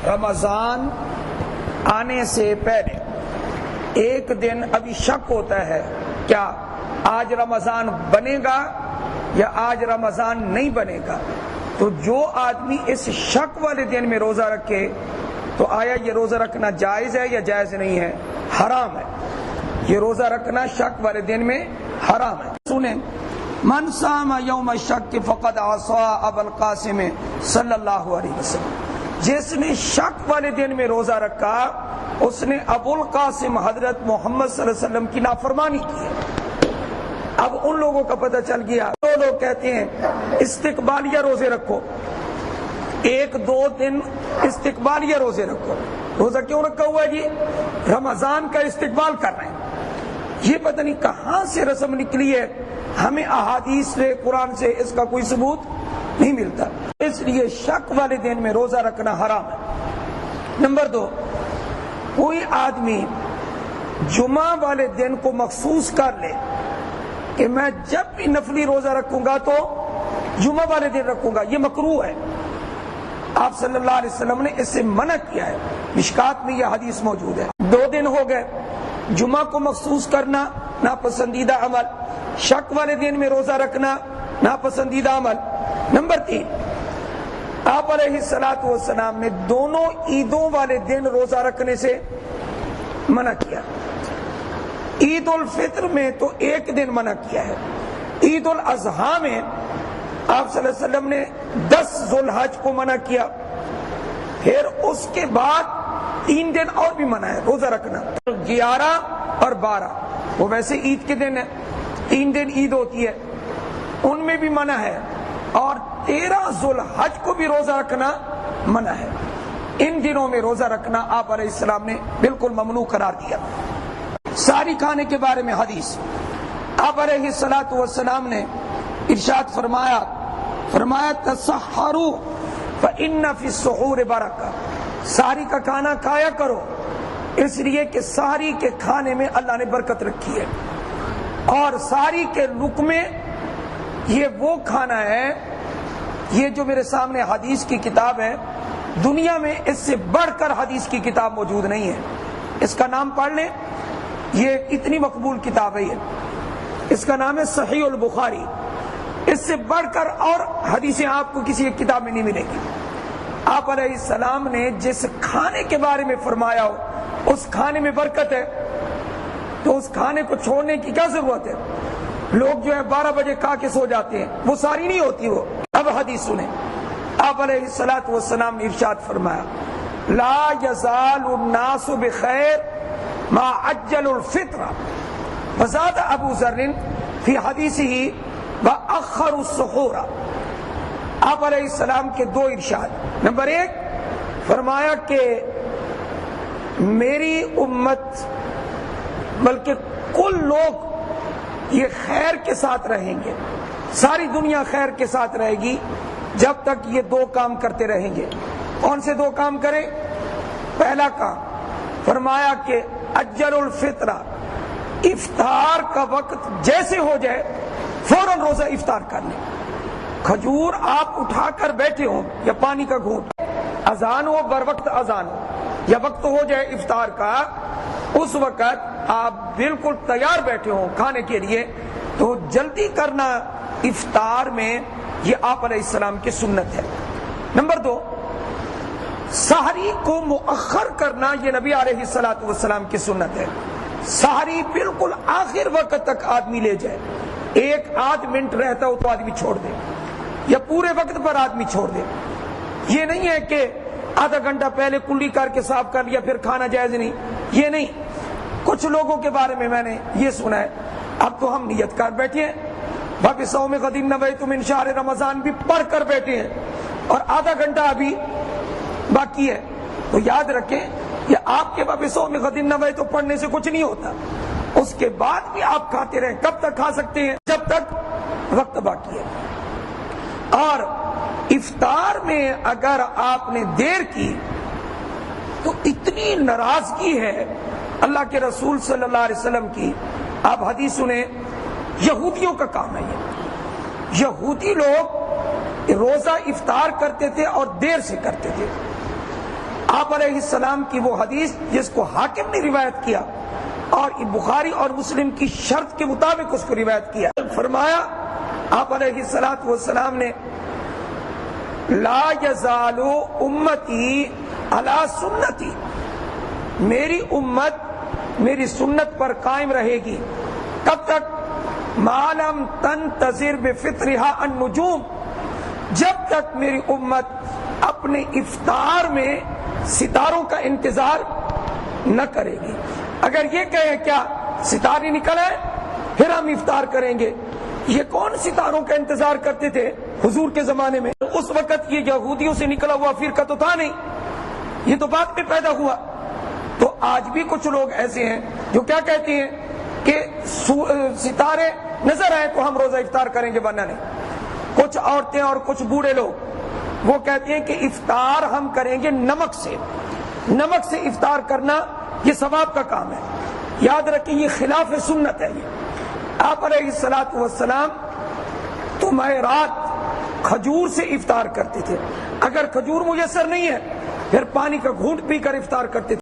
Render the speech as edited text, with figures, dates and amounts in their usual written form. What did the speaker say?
رمضان آنے سے پہلے ایک دن ابھی شک ہوتا ہے کیا آج رمضان بنے گا یا آج رمضان نہیں بنے گا، تو جو آدمی اس شک والے دن میں روزہ رکھے تو آیا یہ روزہ رکھنا جائز ہے یا جائز نہیں ہے؟ حرام ہے۔ یہ روزہ رکھنا شک والے دن میں حرام ہے۔ سنیں، من صام یوم الشک فقد عصى ابا القاسم صلی اللہ علیہ وسلم، جس نے شک والے دن میں روزہ رکھا اس نے ابو القاسم حضرت محمد صلی اللہ علیہ وسلم کی نافرمانی کی۔ اب ان لوگوں کا پتہ چل گیا، دو لوگ کہتے ہیں استقبالیہ روزے رکھو، ایک دو دن استقبالیہ روزے رکھو۔ روزہ کیوں رکھا ہوا ہے جی؟ رمضان کا استقبال کر رہے ہیں۔ یہ پتہ نہیں کہاں سے رسم نکلی ہے، ہمیں احادیث سے قرآن سے اس کا کوئی ثبوت نہیں ملتا، اس لیے شک والے دن میں روزہ رکھنا حرام ہے۔ نمبر 2، کوئی آدمی جمعہ والے دن کو مخصوص کر لے کہ میں جب بھی نفلی روزہ رکھوں گا تو جمعہ والے دن رکھوں گا، یہ مکروہ ہے۔ آپ صلی اللہ علیہ وسلم نے اس سے منع کیا ہے، مشکات میں یہ حدیث موجود ہے۔ 2 دن ہو گئے، جمعہ کو مخصوص کرنا ناپسندیدہ عمل، شک والے دن میں روزہ رکھنا ناپسندیدہ عمل۔ نمبر 3، آپ علیہ الصلوۃ والسلام نے دونوں عیدوں والے دن روزہ رکھنے سے منع کیا۔ عید الفطر میں تو ایک دن منع کیا ہے، عید الاضحیٰ میں آپ صلی اللہ علیہ وسلم نے 10 ذو الحج کو منع کیا، پھر اس کے بعد 3 دن اور بھی منع ہے روزہ رکھنا، 11 اور 12 وہ ویسے عید کے دن ہے، 3 دن عید ہوتی ہے، ان میں بھی منع ہے، اور 13 ذو الحج کو بھی روزہ رکھنا منع ہے۔ ان دنوں میں روزہ رکھنا آپ علیہ السلام نے بالکل ممنوع قرار دیا۔ ساری کھانے کے بارے میں حدیث، آپ علیہ الصلوۃ والسلام نے ارشاد فرمایا تسحروا فإن فی السحور برکہ، سحری کا کھانا کھایا کرو اس لیے کہ سحری کے کھانے میں اللہ نے برکت رکھی ہے، اور سحری کے لقمے یہ وہ کھانا ہے، یہ جو میرے سامنے حدیث کی کتاب ہے، دنیا میں اس سے بڑھ کر حدیث کی کتاب موجود نہیں ہے، اس کا نام پڑھ لیں، یہ اتنی مقبول کتاب ہے، اس کا نام ہے صحیح البخاری، اس سے بڑھ کر اور حدیثیں آپ کو کسی ایک کتاب میں نہیں ملے گی۔ آپ علیہ السلام نے جس کھانے کے بارے میں فرمایا ہو اس کھانے میں برکت ہے، تو اس کھانے کو چھوڑنے کی کیا ضرورت ہے؟ لوگ جو ہے 12 بجے کھا کے سو جاتے ہیں، وہ ساری نہیں ہوتی وہ۔ اب حدیث سنیں، آپ علیہ الصلوۃ والسلام نے ارشاد فرمایا لا یزال الناس بخیر ما عجل الفطر، وزاد ابو ذر فی حدیثہ واخر السحور۔ آپ علیہ السلام کے 2 ارشاد، نمبر 1 فرمایا کہ میری امت بلکہ کل لوگ یہ خیر کے ساتھ رہیں گے، ساری دنیا خیر کے ساتھ رہے گی جب تک یہ 2 کام کرتے رہیں گے۔ کون سے 2 کام کریں؟ پہلا کام فرمایا کہ اجل الفطر، افطار کا وقت جیسے ہو جائے فوراً روزہ افطار کر لیں۔ کھجور آپ اٹھا کر بیٹھے ہوں یا پانی کا گھونٹ، اذان ہو بر وقت اذان ہو یا وقت ہو جائے افطار کا، اس وقت آپ بالکل تیار بیٹھے ہوں کھانے کے لیے، تو جلدی کرنا افطار میں، یہ آپ علیہ السلام کی سنت ہے۔ نمبر 2، سحری کو مؤخر کرنا، یہ نبی علیہ الصلوۃ والسلام کی سنت ہے۔ سحری بالکل آخر وقت تک آدمی لے جائے، 1-8 منٹ رہتا ہو تو آدمی چھوڑ دے، یا پورے وقت پر آدمی چھوڑ دے۔ یہ نہیں ہے کہ آدھا گھنٹہ پہلے کلی کر کے صاف کر لیا پھر کھانا جائز نہیں، یہ نہیں۔ کچھ لوگوں کے بارے میں نے یہ سنا ہے، اب تو ہم نیت کر بیٹھے ہیں، باقی صوم غد نویت من شہر رمضان بھی پڑھ کر بیٹھے ہیں، اور آدھا گھنٹہ ابھی باقی ہے، تو یاد رکھیں یہ آپ کے باقی صوم غد نویت تو پڑھنے سے کچھ نہیں ہوتا، اس کے بعد بھی آپ کھاتے رہیں۔ کب تک کھا سکتے ہیں؟ جب تک وقت باقی ہے۔ اور افطار میں اگر آپ نے دیر کی تو اتنی ناراضگی ہے اللہ کے رسول صلی اللہ علیہ وسلم کی۔ آپ حدیث سنیں، یہودیوں کا کام ہے یہ، یہودی لوگ روزہ افطار کرتے تھے اور دیر سے کرتے تھے۔ آپ علیہ السلام کی وہ حدیث جس کو حاکم نے روایت کیا اور بخاری اور مسلم کی شرط کے مطابق اس کو روایت کیا، فرمایا آپ علیہ السلام نے لا یزال امتی علی سنتی، میری امت میری سنت پر قائم رہے گی، کب تک؟ ما لم تنتظر بفطرها النجوم، جب تک میری امت اپنے افطار میں ستاروں کا انتظار نہ کرے گی۔ اگر یہ کہے کیا ستارے نکل آئے پھر ہم افطار کریں گے، یہ کون ستاروں کا انتظار کرتے تھے حضور کے زمانے میں؟ اس وقت یہ یہودیوں سے نکلا ہوا فرقہ تو تھا نہیں، یہ تو بعد میں پیدا ہوا۔ تو آج بھی کچھ لوگ ایسے ہیں جو کیا کہتے ہیں کہ ستارے نظر آئے تو ہم روزہ افطار کریں گے، ورنہ نہیں۔ کچھ عورتیں اور کچھ بوڑھے لوگ وہ کہتے ہیں کہ افطار ہم کریں گے نمک سے، نمک سے افطار کرنا یہ ثواب کا کام ہے۔ یاد رکھیں یہ خلاف سنت ہے۔ یہ آپ علیہ السلام تو رات کھجور سے افطار کرتے تھے، اگر کھجور میسر نہیں ہے پھر پانی کا گھونٹ پی کر افطار کرتے تھے۔